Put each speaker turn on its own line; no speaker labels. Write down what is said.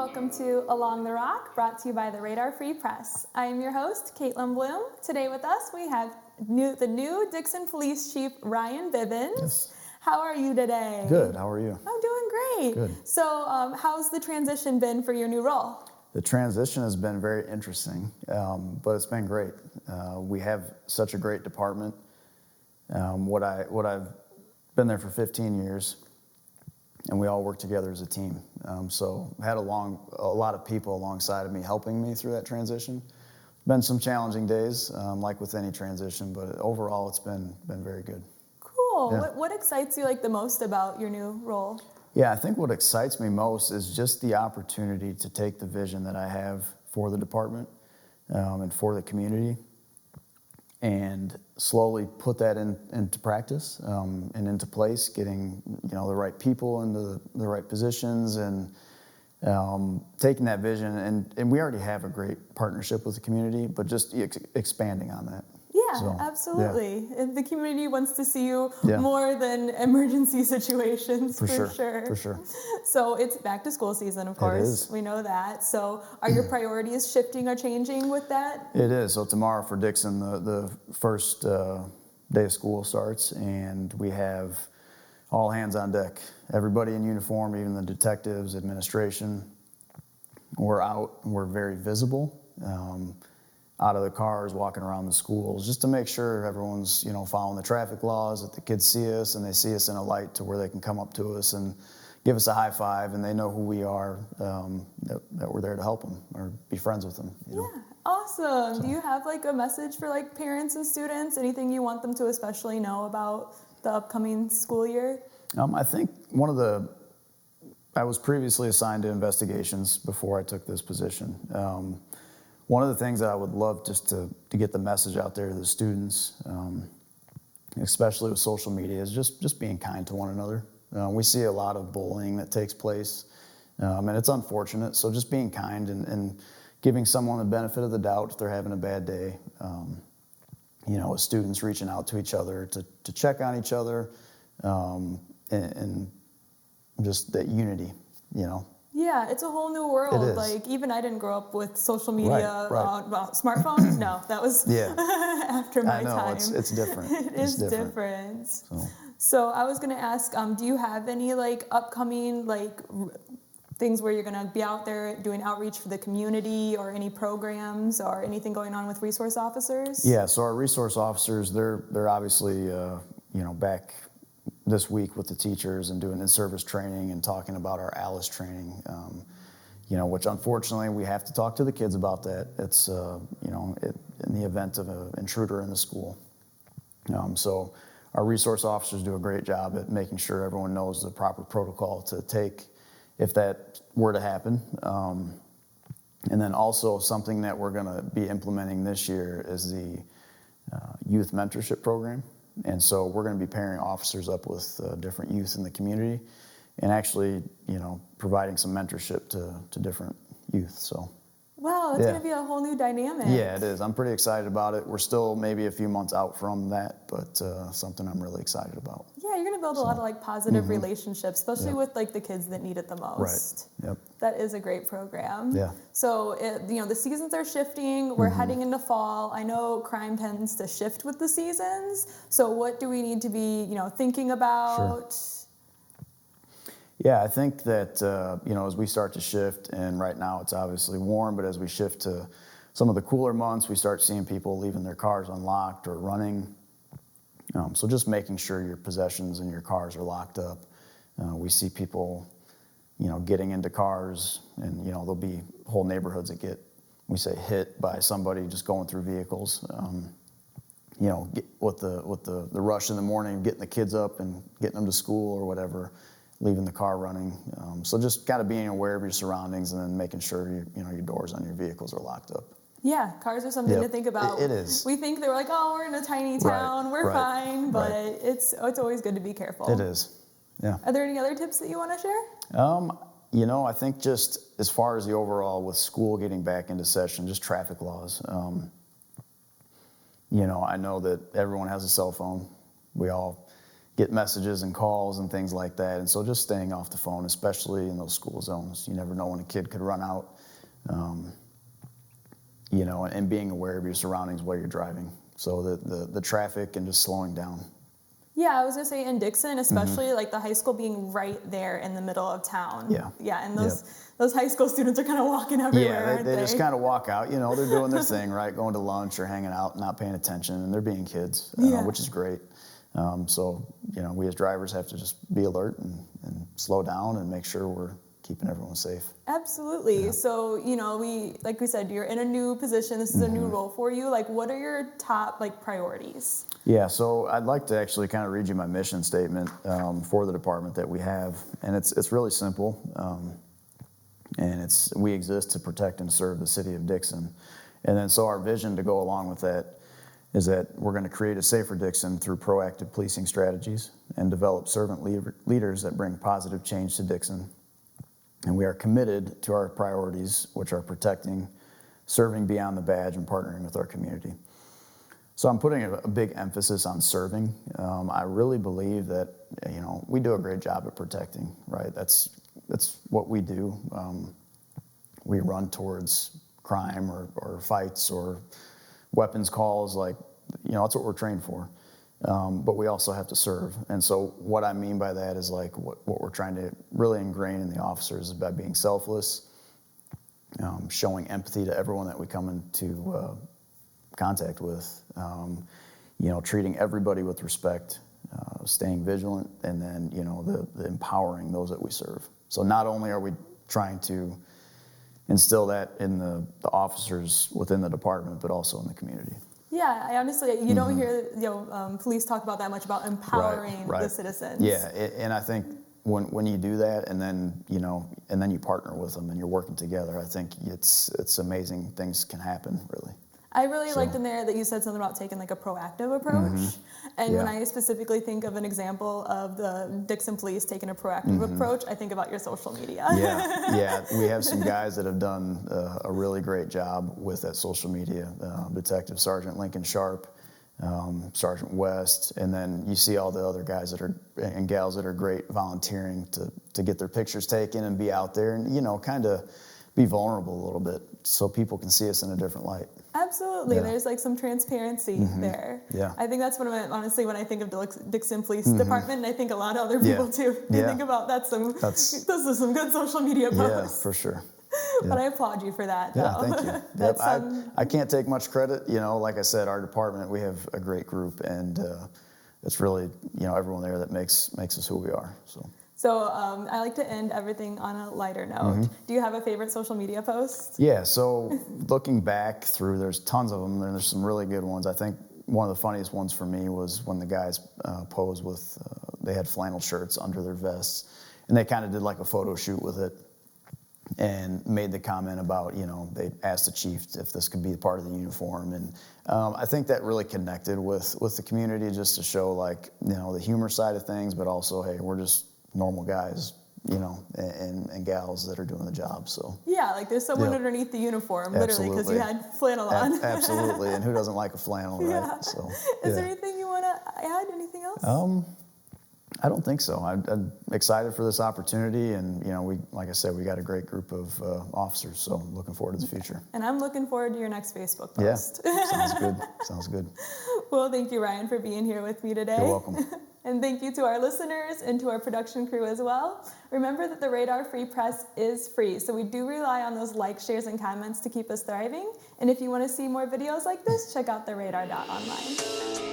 Welcome to Along the Rock, brought to you by the Radar Free Press. I am your host, Kaitlyn Blum. Today with us, we have the new Dixon Police Chief, Ryan Bivins.
Yes.
How are you today?
Good. How are you?
I'm doing great.
Good.
So how's the transition been for your new role?
The transition has been very interesting, but it's been great. We have such a great department. I've been there for 15 years, and we all work together as a team. So I had a lot of people alongside of me helping me through that transition. Been some challenging days, like with any transition, but overall it's been very good.
Cool.
Yeah.
What excites you the most about your new role?
Yeah, I think what excites me most is just the opportunity to take the vision that I have for the department and for the community and slowly put that into practice and into place, getting the right people into the right positions and taking that vision. And we already have a great partnership with the community, but just expanding on that.
Yeah, absolutely. Yeah. The community wants to see you more than emergency situations, for sure.
For sure.
So it's back to school season, of course.
It is.
We know that. So are your priorities shifting or changing with that?
It is. So tomorrow for Dixon, the first day of school starts, and we have all hands on deck. Everybody in uniform, even the detectives, administration. We're out. We're very visible. Out of the cars, walking around the schools, just to make sure everyone's, following the traffic laws, that the kids see us and they see us in a light to where they can come up to us and give us a high five and they know who we are, that we're there to help them or be friends with them.
Yeah, awesome. So, do you have a message for parents and students? Anything you want them to especially know about the upcoming school year?
I think I was previously assigned to investigations before I took this position. One of the things that I would love just to get the message out there to the students, especially with social media, is just being kind to one another. We see a lot of bullying that takes place, and it's unfortunate. So just being kind and giving someone the benefit of the doubt if they're having a bad day. With students reaching out to each other to check on each other, and just that unity,
Yeah, it's a whole new world.
It is.
Even I didn't grow up with social media.
Right.
Smartphones? No, that was after my
time. I know, it's different.
It is different. So I was going to ask, do you have any upcoming things where you're going to be out there doing outreach for the community, or any programs or anything going on with resource officers? Yeah, so our resource officers, they're obviously back this week with the teachers and doing in-service training and talking about our ALICE training, which unfortunately we have to talk to the kids about that. It's, in the event of an intruder in the school. So our resource officers do a great job at making sure everyone knows the proper protocol to take if that were to happen. And then also something that we're going to be implementing this year is the youth mentorship program. And so we're going to be pairing officers up with different youth in the community and actually, providing some mentorship to different youth. So, wow, that's going to be a whole new dynamic.
Yeah, it is. I'm pretty excited about it. We're still maybe a few months out from that, but something I'm really excited about.
Yeah, you're going to build a lot of positive relationships, especially with the kids that need it the most.
Right. Yep.
That is a great program.
Yeah.
So the seasons are shifting. We're heading into fall. I know crime tends to shift with the seasons. So what do we need to be thinking about?
Sure. Yeah, I think that as we start to shift, and right now it's obviously warm, but as we shift to some of the cooler months, we start seeing people leaving their cars unlocked or running. So just making sure your possessions and your cars are locked up. We see people, getting into cars, and there'll be whole neighborhoods that get, we say, hit by somebody just going through vehicles. With the rush in the morning, getting the kids up and getting them to school or whatever, leaving the car running. So just kind of being aware of your surroundings and then making sure your doors on your vehicles are locked up.
Yeah, cars are something to think about.
It is.
We think they're we're in a tiny town, we're fine, but it's always good to be careful.
It is, yeah.
Are there any other tips that you want to share?
I think just as far as the overall with school getting back into session, just traffic laws. I know that everyone has a cell phone. We all, get messages and calls and things like that. And so just staying off the phone, especially in those school zones. You never know when a kid could run out, you know, and being aware of your surroundings while you're driving. So the traffic and just slowing down.
Yeah, I was gonna say in Dixon, especially like the high school being right there in the middle of town.
Yeah.
Yeah, and those high school students are kind of walking everywhere,
Yeah,
aren't
they just kind of walk out, you know, they're doing their thing, right? Going to lunch or hanging out, not paying attention, and they're being kids, which is great. So, you know, we as drivers have to just be alert and slow down and make sure we're keeping everyone safe.
Absolutely. Yeah. So, you know, like we said, you're in a new position. This is a new role for you. Like, what are your top, like, priorities? Yeah,
so I'd like to actually kind of read you my mission statement for the department that we have. And it's really simple. And we exist to protect and serve the city of Dixon. And then so our vision to go along with that is that we're going to create a safer Dixon through proactive policing strategies and develop servant leaders that bring positive change to Dixon. And we are committed to our priorities, which are protecting, serving beyond the badge, and partnering with our community. So I'm putting a big emphasis on serving. I really believe that, you know, we do a great job at protecting, right? That's what we do. We run towards crime or fights or weapons calls, like, you know, that's what we're trained for. But we also have to serve. And so what I mean by that is like what we're trying to really ingrain in the officers is by being selfless, showing empathy to everyone that we come into contact with, you know, treating everybody with respect, staying vigilant, and then, you know, the empowering those that we serve. So not only are we trying to instill that in the officers within the department, but also in the community.
Yeah, I honestly, you don't hear police talk about that much about empowering the citizens.
Yeah, and I think when you do that, and then you partner with them and you're working together, I think it's amazing things can happen, really.
I really liked in there that you said something about taking like a proactive approach. And when I specifically think of an example of the Dixon Police taking a proactive approach, I think about your social media.
Yeah, we have some guys that have done a really great job with that social media. Detective Sergeant Lincoln Sharp, Sergeant West, and then you see all the other guys and gals that are great volunteering to get their pictures taken and be out there and, you know, kind of be vulnerable a little bit so people can see us in a different light.
Absolutely. Yeah. There's like some transparency there.
Yeah.
I think that's honestly, when I think of Dixon Police Department, and I think a lot of other people too, I think about those are some good social media posts.
Yeah, for sure.
But I applaud you for that.
Yeah, thank you. I can't take much credit. You know, like I said, our department, we have a great group, and it's really, you know, everyone there that makes us who we are.
So I like to end everything on a lighter note. Do you have a favorite social media post?
Yeah, so looking back through, there's tons of them, and there's some really good ones. I think one of the funniest ones for me was when the guys posed with, they had flannel shirts under their vests, and they kind of did like a photo shoot with it and made the comment about, you know, they asked the chief if this could be part of the uniform. And I think that really connected with the community, just to show, like, you know, the humor side of things, but also, hey, we're just normal guys, you know, and gals that are doing the job. So yeah,
like there's someone underneath the uniform, literally, because you had flannel on.
Absolutely, and who doesn't like a flannel, right?
Yeah. So is there anything you want to add? Anything else?
I don't think so. I'm excited for this opportunity, and, you know, like I said, we got a great group of officers, so I'm looking forward to the future.
And I'm looking forward to your next Facebook post.
Yeah, sounds good. Sounds good.
Well, thank you, Ryan, for being here with me today.
You're welcome.
And thank you to our listeners and to our production crew as well. Remember that the Radar Free Press is free, so we do rely on those likes, shares, and comments to keep us thriving. And if you want to see more videos like this, check out theradar.online.